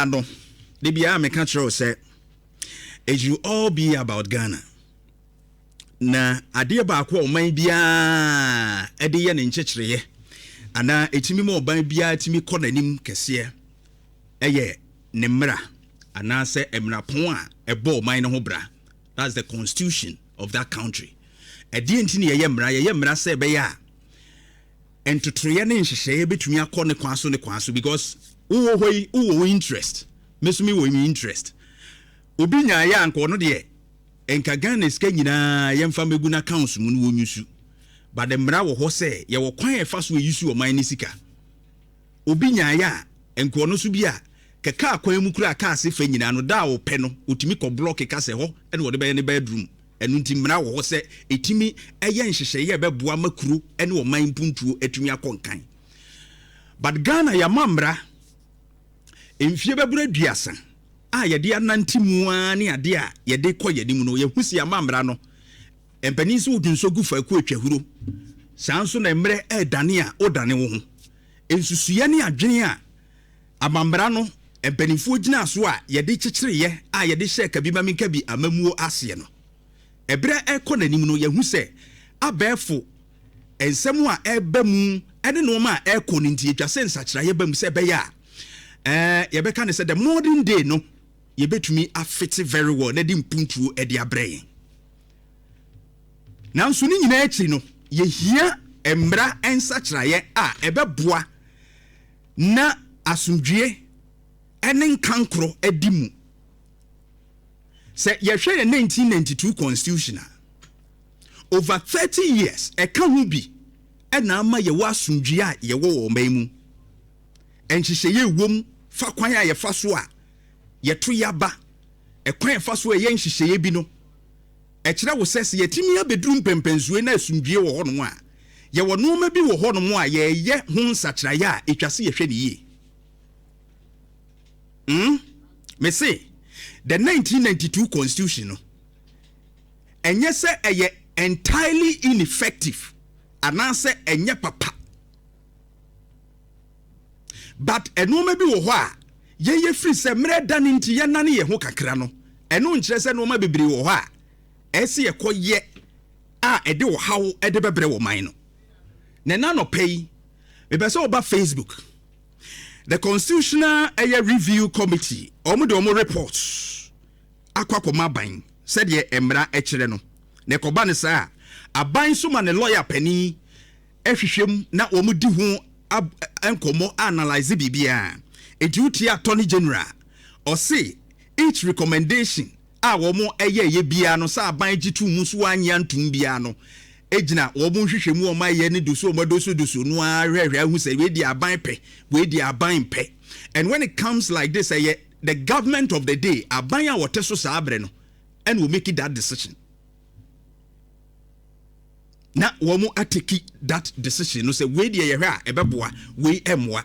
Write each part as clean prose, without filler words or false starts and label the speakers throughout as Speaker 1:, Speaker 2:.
Speaker 1: bia no de bia me ka kire say it should all be about Ghana. Na ade ba ko oman bia e de ye ne nchechireye ana etimi mo oban bia etimi kɔ nanim kese eye ne mra ana se emra pon a ebo oman no ho bra. That's the constitution of that country. Ade ntini ye mra se be ya entotroye ne nhyehyeye betumi akɔ ne kwanso because uwo interest mesumi wo interest obi nya ya anko no de enka Ghana ska nyina yemfa megu na accounts mu no wonyusu but the mra wo ho se ye wo kwan e fa so yusu o man ni sika obi nya ya enko no so bi a keka akwan mu kura ka ase fa nyina no da wo pe no otimi ko block ka se ho ene wo de be ne bedroom enu nti mra wo ho se etimi eye nhyehyeye ye beboa makuru ene wo man puntuo etumi akonkan but Ghana ya mamra emfie bebura duasa yede ananti mua ne ade a yede kɔ yede mu no yehusi amamra no empani so udunso gufa ku atwahuro sanso na mre dane a odane wo ho ensusuye ne adwene a amamra no empanifo gina so a yede kyekyereye a yede hye ka bi maminka bi amamuo ase no ebre ekɔ nanim no yehu se abefo ensem a eba mu ene no ma ekɔ ninti etwa se nsakira ye ba mu se be ya yebeka ne say the modern day no yebetumi afit very well na di mpuntuo e di abrɛ nanso ni nyina achi no yehia emra ensakiraye a ebeboa na asumdue ene nkankro adimu se yehwe ye 1992 constitution over 30 years eka hu bi ena ama ye wa asumdue a ye wo mamu enhyehyeye wom fa kwan a ye fa so a ye to yaba ekwan fa so ye nhyehyeye bi no e kire wo sese yetimi abedrum pempensuwe na asumdue wo ho no a ye wo no ma bi wo ho no a ye ho nsakiraye a etwase ye hwe ne yie me say the 1992 constitution no enye se eye entirely ineffective anase enye papa but enoma bi wo ho a ye free se mre dan nti ye nane ye ho kakra no eno nkire se no ma bebere wo ho a ese ye koye a ede wo hawo ede bebre wo man no ne na no pay me be se oba Facebook the constitutional review committee omo reports akwakoma ban said ye emra ekire no ne koba ne sa aban so ma ne lawyer pani ehwehwem na omo di ho enkomo analyze bibia eduty attorney general or say each recommendation womo ye bia no sa aban gitu mu so anya ntum bia no ejina womo hwehwemu o maye ne duso o madoso no ahwehwe hu say we di aban pe and when it comes like this the government of the day aban a woteso sa abre no and will make it that decision na womo ateki that decision no say we di ye hwe a ebeboa we emwa.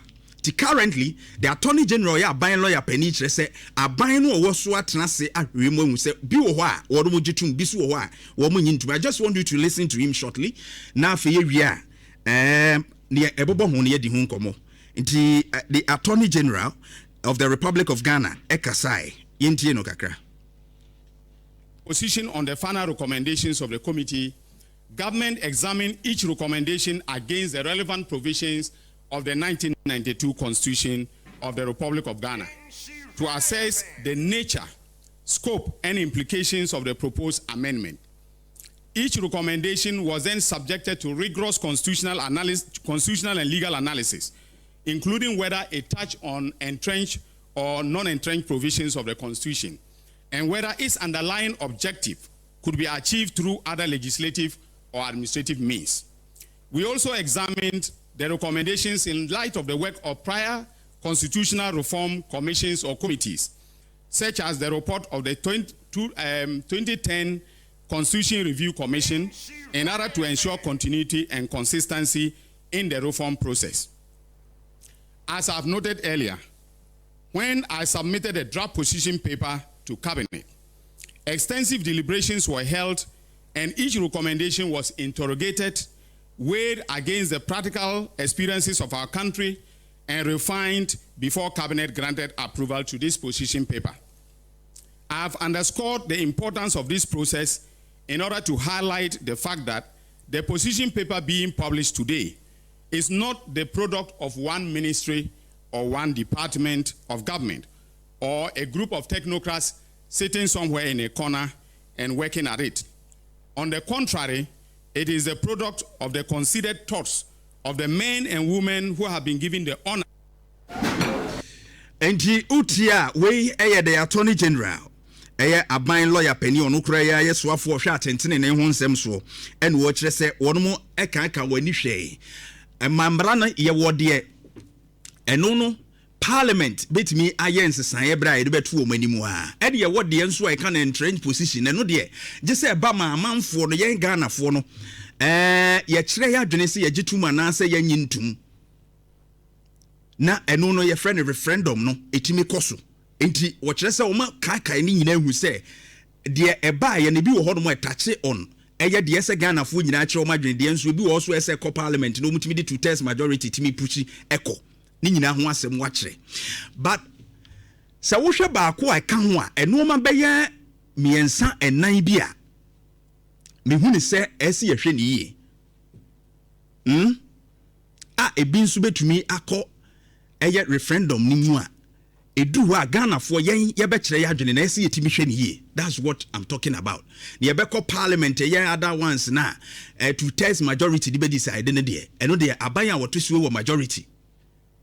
Speaker 1: Currently, the Attorney General ya aban lawyer pani kire say aban no wo so atena se ahwe mu hu say bi wo ho a wo mo gitum bi so wo ho a wo mo nyintum. I just want you to listen to him shortly. Na fe ye wi a ne ebobo ho ne ye di hu nkomo. Nti the Attorney General of the Republic of Ghana ekasai yentie no kakra.
Speaker 2: Position on the final recommendations of the committee, government examine each recommendation against the relevant provisions of the 1992 Constitution of the Republic of Ghana to assess the nature, scope, and implications of the proposed amendment. Each recommendation was then subjected to rigorous constitutional and legal analysis, including whether it touched on entrenched or non-entrenched provisions of the Constitution, and whether its underlying objective could be achieved through other legislative or administrative means. We also examined the recommendations in light of the work of prior constitutional reform commissions or committees, such as the report of the 2010 Constitution Review Commission, in order to ensure continuity and consistency in the reform process. As I've noted earlier, when I submitted a draft position paper to Cabinet, extensive deliberations were held and each recommendation was interrogated, weighed against the practical experiences of our country and refined before Cabinet granted approval to this position paper. I have underscored the importance of this process in order to highlight the fact that the position paper being published today is not the product of one ministry or one department of government or a group of technocrats sitting somewhere in a corner and working at it. On the contrary, it is the product of the considered thoughts of the men and women who have been given the honor.
Speaker 1: Enti utia we the Attorney General aban lawyer penny on ukra ya swafo hwe atentene ne ho nsem so en wo kire se wono mo eka wani hwe emambra na ye wode eno no Parliament betimi aye nsesan ye bra ye betu omanimu a de ye wode nso eka na entrenched position eno de je se ba ma amanfo no ye Ghana fo no ye kire ya dwene se ye gituma na se ye nyintum na eno no ye friend referendum no etimi koso enti wo kire se wo ma kai ni nyina hu se de eba ye ne bi wo ho no mo etache on eye de se Ghana fo nyina kire o ma dwene de nso bi wo so ese ko Parliament no mutimi de 2/3 majority timi puchi eko ni nyina ho asem wa kire but se wo hwe ba ko aka ho a eno ma beye miensa enan bi a me hu ni se ese ye hwe ni yie ebi nso betumi akọ eye referendum ni mu a edu wa Ghana fo yen ye be kire ya dwene na ese yetimi hwe ni yie. That's what I'm talking about. Ye be ko Parliament ye other ones na 2/3 majority di be decide ne de eno de aban a wotosuo wo majority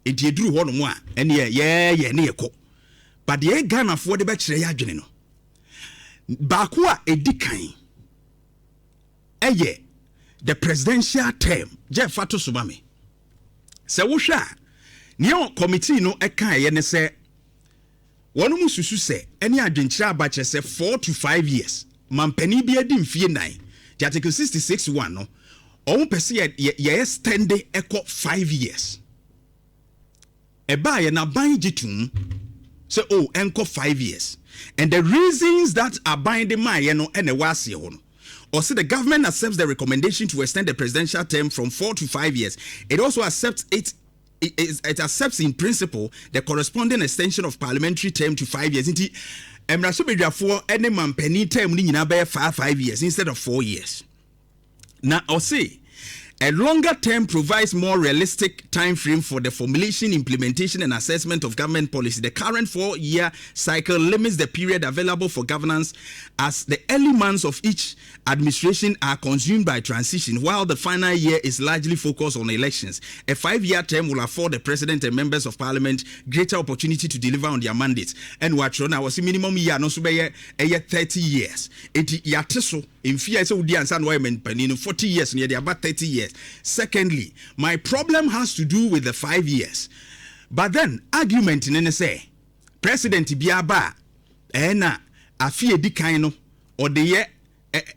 Speaker 1: enti eduru ho no mu a ene ye ne yeko but ye Ghana fo de be kire ya dwene no ba ko a edikan eye the presidential term je fato subame se wo hwa ne committee no eka ye ne se wono mu susu se ene adwenkyira abache se 4 to 5 years mampani bi adi mfie nan the article 66(1) no o pese ye extend eko 5 years eba ye na ban gitum say enko 5 years and the reasons that are binding my no ene wase ho no or say the government accepts the recommendation to extend the presidential term from 4 to 5 years. It also accepts it accepts in principle the corresponding extension of parliamentary term to 5 years. Inti emraso bedwafo ene mampani term ni nyina be 5 years instead of 4 years. Now or say a longer term provides more realistic time frame for the formulation, implementation, and assessment of government policy. The current 4-year cycle limits the period available for governance as the early months of each administration are consumed by transition, while the final year is largely focused on elections. A 5-year term will afford the president and members of parliament greater opportunity to deliver on their mandates. And what I was minimum year no so be 30 years. It yateso in fear so udi ansan women penino 40 years near the about 30 years. Secondly, my problem has to do with the 5 years. But then argument in say President Biaba na afie di kan no or the ye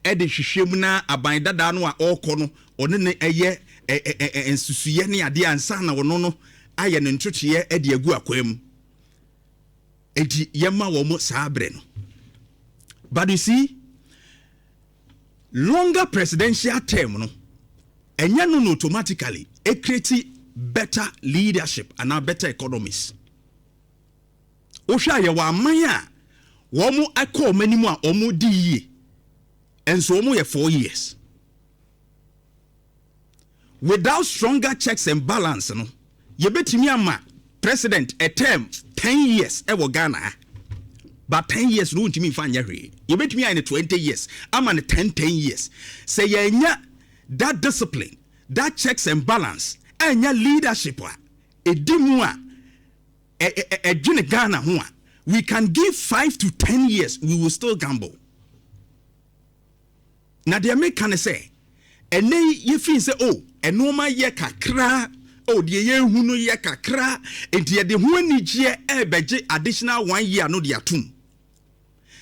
Speaker 1: de hwehwem na aban dada no a okono one ne eye ensusuye ne ade ansa na wono no aye ne ntwetwe e de agu akwam enti yema wo mo sabre no. But you see, longer presidential term no enya no automatically it creates better leadership and a better economies. Osha ye wa amanya wo mo akọ manimu a omo di yi and so omo ye 4 years without stronger checks and balance no ye betimi ama president a term 10 years e wo Ghana but 10 years no ntimi fa nya hwe ye betimi in 20 years ama ne 10 years say ye nya that discipline, that checks and balance, and your leadership, Ghana, we can give 5 to 10 years, we will still gamble. Now, they may kind of say, and then you feel say, and no my ye kakra, the ye who no ye kakra, and the one year additional 1 year, no dia tum.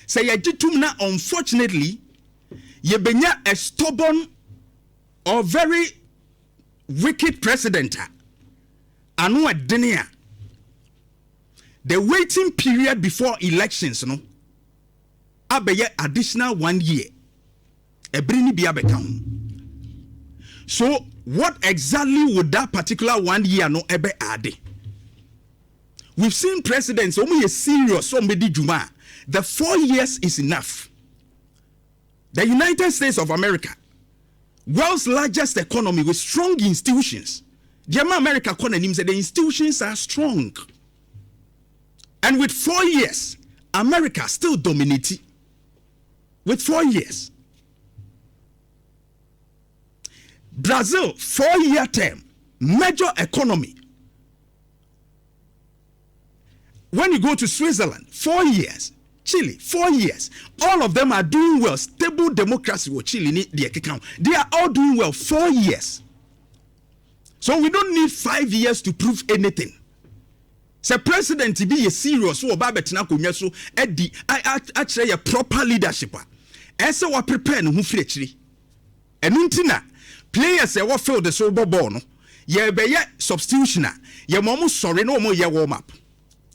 Speaker 1: Say, ye jitum na, unfortunately, ye benya a stubborn or very wicked president anu adenia the waiting period before elections no abeye additional 1 year ebrini bia beka. So what exactly would that particular 1 year no ebe ade We've seen presidents only serious somebody juma. The 4 years is enough. The United States of America, world's largest economy with strong institutions. The America economy said the institutions are strong. And with 4 years, America still dominating. With 4 years. Brazil, 4-year term, major economy. When you go to Switzerland, 4 years. Chile, 4 years. All of them are doing well. Stable democracy with Chile, they are all doing well. 4 years. So we don't need 5 years to prove anything. Say president to be a serious so obabetina konwa so edi actually a proper leadership. Ese wa prepare no hu frechiri. Enu ntina players e wo field the so ball no. Ye be ye substitution a ye mo sorry no mo ye warm up.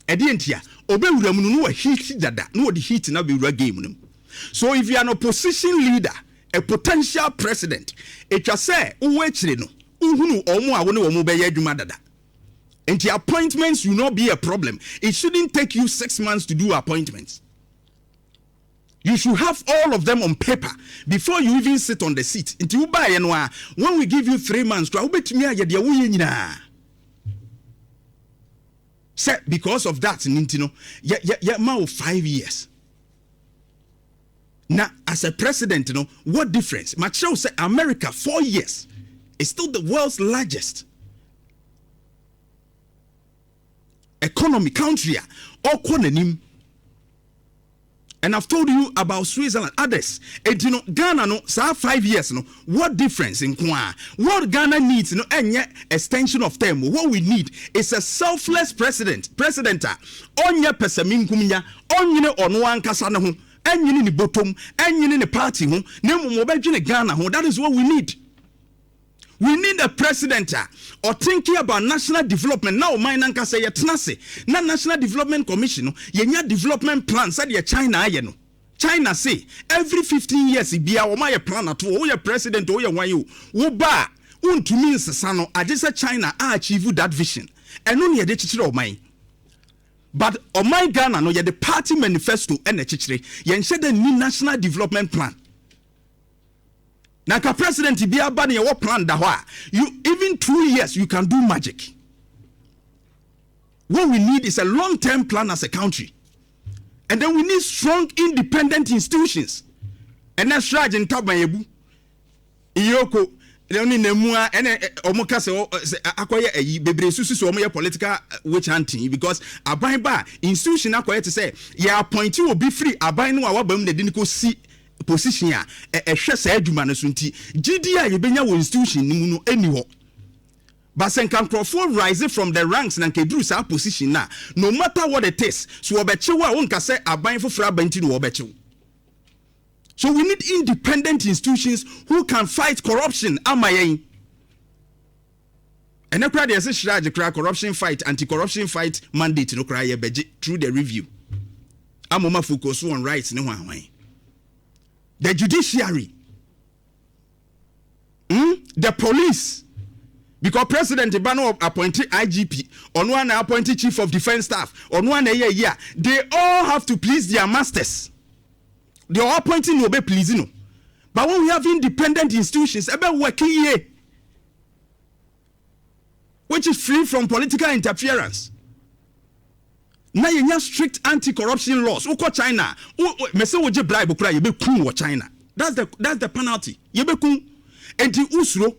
Speaker 1: Edi entia obewura mu no heat dada no the heat na be wura game no. So if you are an opposition leader, a potential president, it just say uwe chire no uhunu omo a wo ne wo be ye adwuma dada. And the appointments will not be a problem. It shouldn't take you 6 months to do appointments. You should have all of them on paper before you even sit on the seat. Until you buy when we give you 3 months, because of that, yeah, 5 years. Now, as a president, what difference? Macho said America 4 years is still the world's largest economy country or konenim. And I've told you about Switzerland, others. And Ghana no 5 years no. What difference in Kwa? What Ghana needs any extension of term. What we need is a selfless president. Onye pesamin kumya, onye onwan kasana ho, enye ni bottom, enye ni party ho, nemu mobile Ghana ho. That is what we need. We need a president or thinking about national development. Now, my nanka say yetnase. Na National Development Commission, yenya development plan. Said ye China ayeno. China say every 15 years ibia o my plan at all. Your president or your wayo. Woba to means sano. I just said China achieve that vision. And only a chichiro of mine. But on my Ghana no ye the party manifesto and a chichire. Yen said the new national development plan. Now, the president be a bani your plan that you even 2 years you can do magic. What we need is a long-term plan as a country, and then we need strong, independent institutions. And that's right in Tabayebu, Iyoko, Leoni Nemua, and Omokase acquire a baby susu or political witch hunting because a buy institution acquire to say, yeah, appointee will be free. A buy no our bum they didn't go see. Position ya hwese adwuma no so nti GDA ye benya wo institution ni mu no eniho but sen kan crofo rise from the ranks na kedru sa position na no matter what it is so obechewo a wonka se aban foforo abanti no obechewo. So we need independent institutions who can fight corruption amayen and ekra de se shiraje kra corruption fight anti-corruption fight mandate no kra ye beje through the review amoma focus on rights ne hwan. The judiciary, the police, because President Ibano appointed IGP, on one appointed Chief of Defense Staff, on one a year, they all have to please their masters. They are appointing no be pleasing. But when we have independent institutions, about working here, which is free from political interference. Now you have strict anti-corruption laws. Uko China, mese woje bribe kura yebe kun wo China. That's the penalty. Yebe kun enti usro.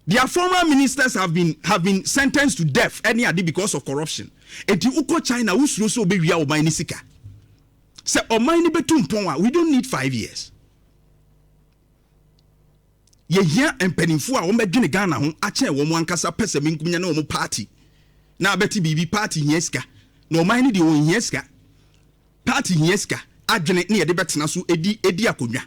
Speaker 1: Their former ministers have been sentenced to death any adi because of corruption. Enti uko China usro so be wia omai ni sika. Se omai ni betu mpon we don't need 5 years. Ye hia empanimfo a wo medwene Ghana ho ache wo mo ankasa pese minkumnya na wo mo party. Na beti bibi party hieska. No mind the one yeska party yeska adwene ne yede betena so edi akonwa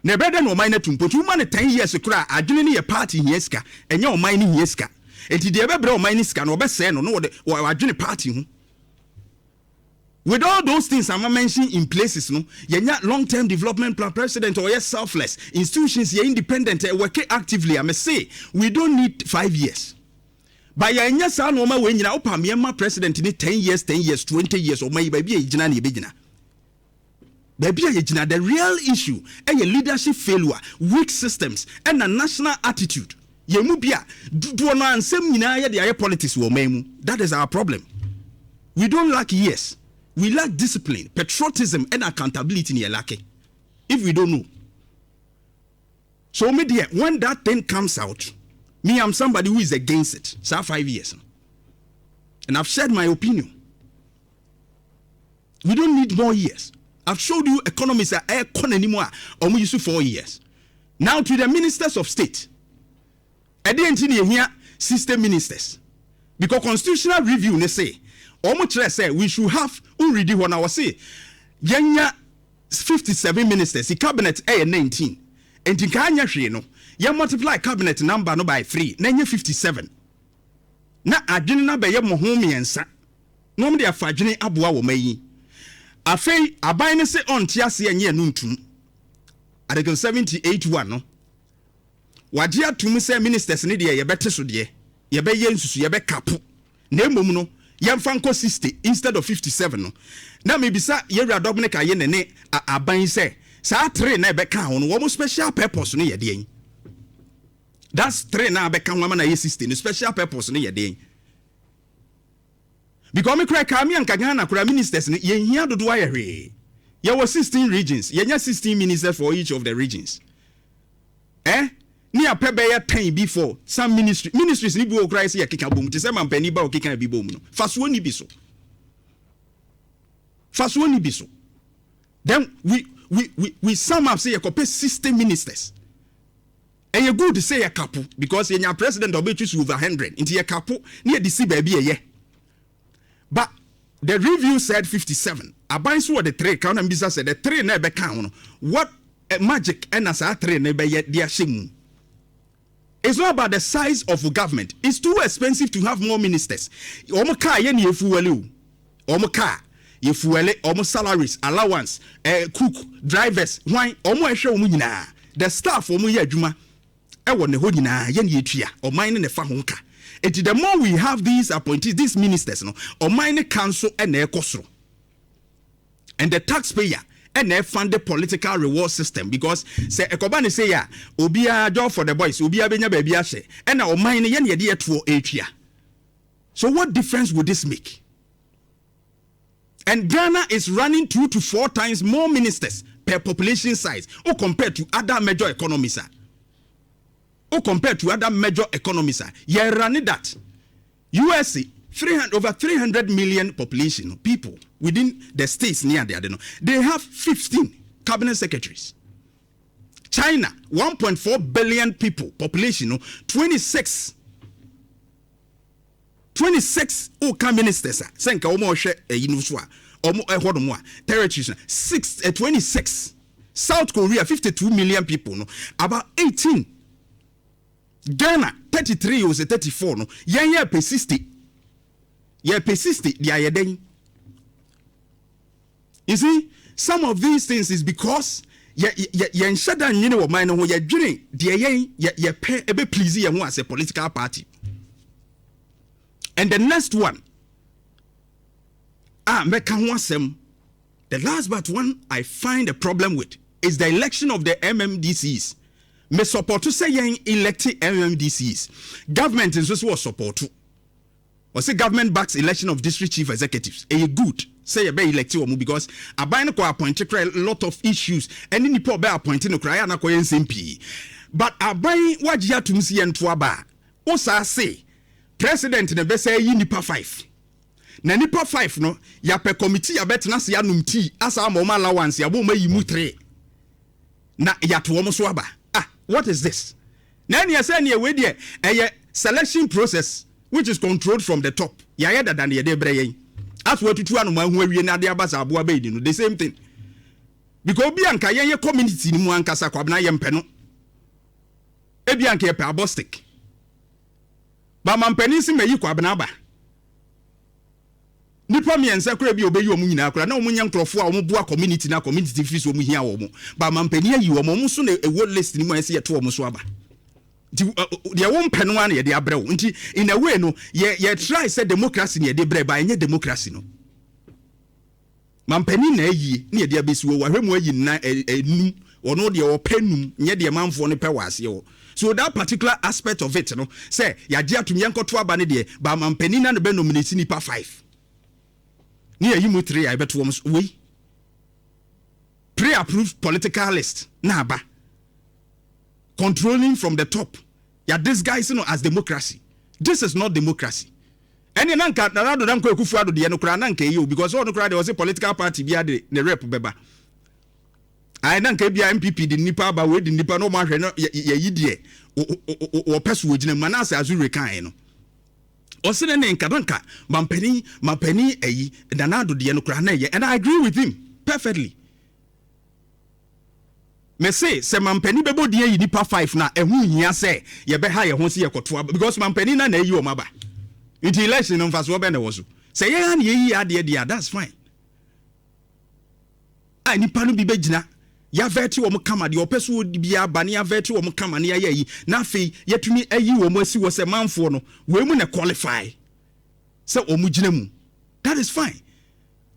Speaker 1: na beda no mind to mpotu ma ne 10 years kura adwene ne ye party yeska enya o mind ne yeska enti de bebre o mind ska no obese no no adwene party ho. With all those things I'm mentioning in places no yenya long-term development plan president or yes selfless institutions ye independent work actively I may say we don't need 5 years. By ya nya sa no ma we nyina opa me president ni 10 years 20 years o mai baby e gina na e be gina. Baby e gina the real issue e leadership failure, weak systems and a national attitude. Ye mu bia do no ansem nyina ye de politics wo man mu. That is our problem. We don't lack years. We lack discipline, patriotism and accountability in Yelake. If we don't know. So me dear, when that thing comes out, me I'm somebody who is against it. So 5 years. And I've shared my opinion. We don't need more years. I've showed you economists are anymore or we used to 4 years. Now to the ministers of state. I didn't hear system ministers. Because constitutional review they say say we should have already when I was say yenya 57 ministers, the cabinet 19. And in Kanya no, you multiply cabinet number no by 3, then 57. Na adwene be ye mohomi ensa. No me afa adwene aboa wo mayi. Afei aban ne se onti ase enye nuntum. Article 78:1 no. Wagye atum se ministers ne de ye bete so de. Ye be ye nsusu ye be kapo. Na emom no yemfa nko 60 instead of 57 no. Na me bisa ye wura Dominic aye ne aban se sa 3 na be ka ho no wo special purpose no ye de. That's 3 na be ka ho na ye 60 no special purpose no ye de. Because me cry kami an Ghana kura ministers no ye hia dodo aye hwe. Ye were 16 regions. Ye nya 16 ministers for each of the regions. Ni apebe ya 10 before some ministries ni bi o cry say ye kika bom te say man pani ba o kika bi bom no. Faso ni bi so. Faso ni bi so. Then we sum up say ye copy 60 ministers. And you good to say a couple because your president will be choose over 100 into a couple near the sea baby ye. But the review said 57. I buy so the 3 count and business said the 3 never count. What a magic and as a 3 never yet dear shame. It's not about the size of government. It's too expensive to have more ministers. Omo car yen ye fuelu. Omo car ye fuele omo salaries, allowance, cook, drivers, wine, omo ehwe omo nyina. The staff omo ye adwuma. Ewo ne ho nyina yen ye tua. O mine ne fa ho nka. Eti the more we have these appointees, these ministers no, o mine council and ekosro. And the taxpayer and they fund the political reward system because say ekobani say ya obia job for the boys obia benya baby ahye and na o mine yen ye de eto etua. So what difference would this make? And Ghana is running 2 to 4 times more ministers per population size or compared to other major economies. Or compared to other major economies. You're running that. USA, over 300 million population people within the states near there. They have 15 cabinet secretaries. China, 1.4 billion people population, 26 ministers. Senka omo hwe yinuswa omo ehodom territories 26. South Korea 52 million people no about 18. Ghana 33 or 34 no yen persist. Ye persist they are den. You see, some of these things is because ye shada nyine wo man no ye dwene de ye pe ebe please ye ho as a political party. And the next one meka ho asem, the last but one I find a problem with is the election of the MMDCEs. Me support to say yen elected MMDCEs. Government is also support to. Or say government backs election of district chief executives. A good say you be elected omu because aban ko appoint a lot of issues and ni po be appointing no cry na ko yen SMP. But aban wagya tum si yen to aba. O sa say president ne be say yi nipa 5. Na nipa 5 no ya pe committee ya betena se ya numti asa ma allowance ya bo ma yi mu 3. Na ya to omo so aba. What is this? Now you say we there a selection process which is controlled from the top. Ya than the day as what to anu ma hu awie na de abasa abo abaidi no the same thing. Because bi anka ye community ni mu ankasa kwabna ye mpe no. E bi anka ye pe abostic. Ba mampani si meyi kwabna ba. Nipa miensa kura bi obeyi omu nyina kura na omu nya nkrofo a omu bua community na community fees omu hia omu ba mampani ayi omu so na ewo list ni mu ese ye to omu so aba. Their own penwan ye dia brew. In a way, no, ye try say democracy near de bre by any democracy no. Mampeni na yi near dia besu wa hwemu yi na enum or no de openum nye de manfo ne pe wase yo. So that particular aspect of it, no, say ya dia to yanko to aba ne de ba mampeni na no be nominate nipa 5. Near you mu 3 I bet we pre-approved political list na ba. Controlling from the top. Yeah, this guy is as democracy. This is not democracy. And then nanka na do dan ko ekufu ado de no kra nanka yi because all no kra there was a political party bia de ne rep beba. I nanka bia MPP de nipa ba we de nipa no ma hwe no yi de o peso ogina manase azure kan no. O se ne nka nanka mampani eyi nanado de no kra na ye, and I agree with him perfectly. Me say mampani bebo die yi nipa 5 na ehu hia say ye be ha ye ho se ye kotoa because mampani na yi o maba until election no faso be na wo so say ye na yi ade dia that's fine. A nipa no bi begina ya veti wo mo kama de opeso bia bane ya veti wo mo kama ne ya yi na afei yetumi ayi wo mo asi wo se manfo no we mu na qualify say o mu gina mu, that is fine.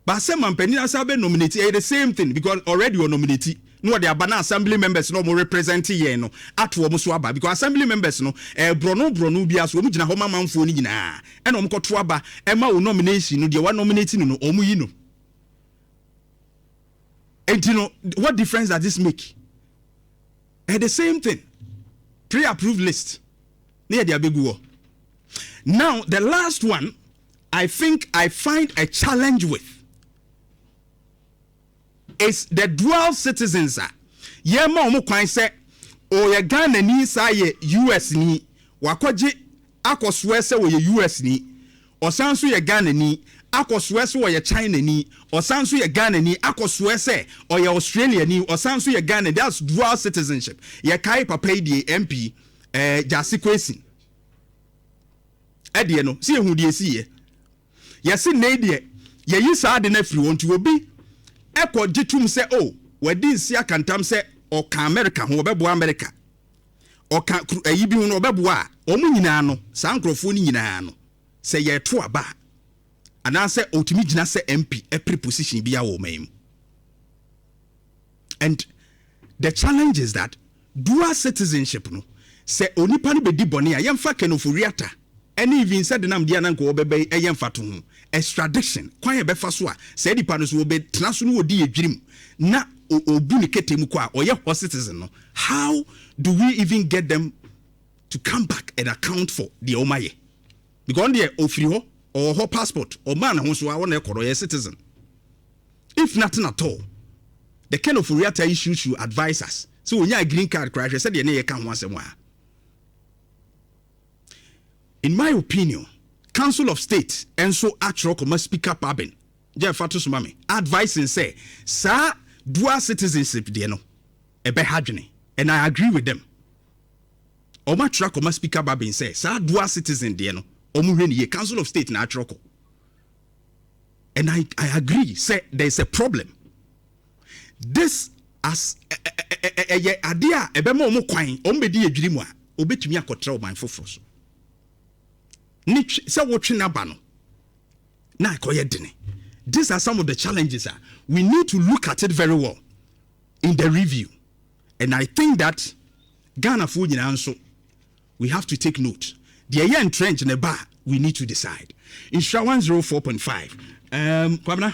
Speaker 1: But say mampani na say be nominate the same thing because already you nominate. No, the Abana assembly members no more represent ye no at wo so aba because assembly members no brono bia so omugina homa manfo ni nyina e no mkoto aba e ma wo nomination no de wa nominate no omu yi no. And you know what difference does this make? The same thing. Pre-approved list. Near the abegu. Now the last one I think I find a challenge with is the dual citizens. Ye ma omo kwan se o ye Ghana ni sa ye US ni wakoje akoswe se wo ye US ni osanso ye Ghana ni akoswe se wo ye China ni osanso ye Ghana ni akoswe se o ye Australia ni osanso ye Ghana. That's dual citizenship. Ye kai papa die MP Jasi Kwesi edie no si ehu die si ye se na die ye yi sa de na firi wontu obi eko jitum se o wadi nsia kantam se o ka America ho obebo America o ka ayi bi ho no obebo a omu nyina no sa nkrofo ni nyina no se ye to aba ana se otumi gina se MP e preposition bia wo mam. And the challenge is that dual citizenship no se onipa no be di bone a yemfa kenoforiata any even said nam dia nanko obebe yemfa to ho extradition kwan ye befa so a say di pano so obe tnaso no odi edwirim na obu ne ketemu kwa oye ho citizen no. How do we even get them to come back and account for the omaye because they ofri ho or ho passport or man ho so a wona ekoro ye citizen? If nothing at all, the kind of Uriata issue should advise us. So when you a green card crash, I said you need can once a while. In my opinion, Council of State and so Atroko must speak up abin. Jeff Fatus Mami advising say, sir, dual citizenship no ebe hadwene, and I agree with them. Oma Trako must speak up abin say, sir, dual citizen no omu Council of State na Atroko. And I agree, say there is a problem. This as idea ebe mo mo kwan ombedi edwirimu a obetumi akotra oman foforo so. Ni se wotwe na ba no na akoye dene. These are some of the challenges. We need to look at it very well in the review. And I think that Ghana for nyina nso we have to take note. The year entrenched in the bar, we need to decide. In Nhyira 104.5. Kwabena